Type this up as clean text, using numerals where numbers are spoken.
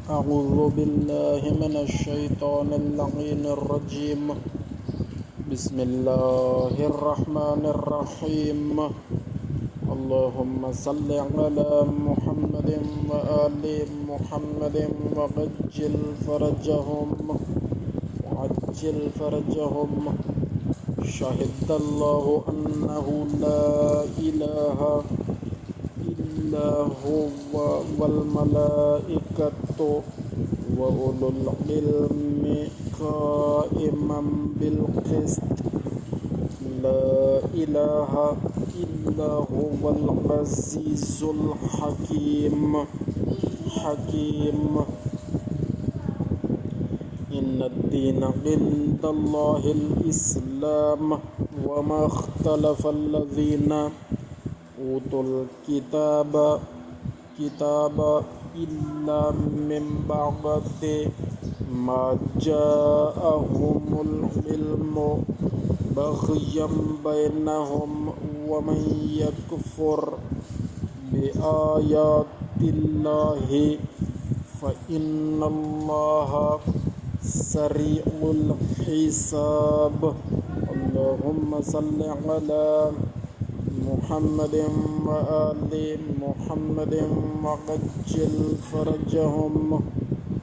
أعوذ بالله من الشيطان اللعين الرجيم. بسم الله الرحمن الرحيم. اللهم صل على محمد وآل محمد وعجل فرجهم. شهد الله أنه لا إله إلا هو والملائكة وأولو العلم قائما بالقسط. لا إله إلا هو العزيز الحكيم. إن الدين عند الله الإسلام وما اختلف الذين أوتوا الكتاب إلا من بعد ما جاءهم العلم بغيا بينهم ومن يكفر بآيات الله فإن الله سريع الحساب. اللهم صل على محمد وآل محمد وعجل فرجهم.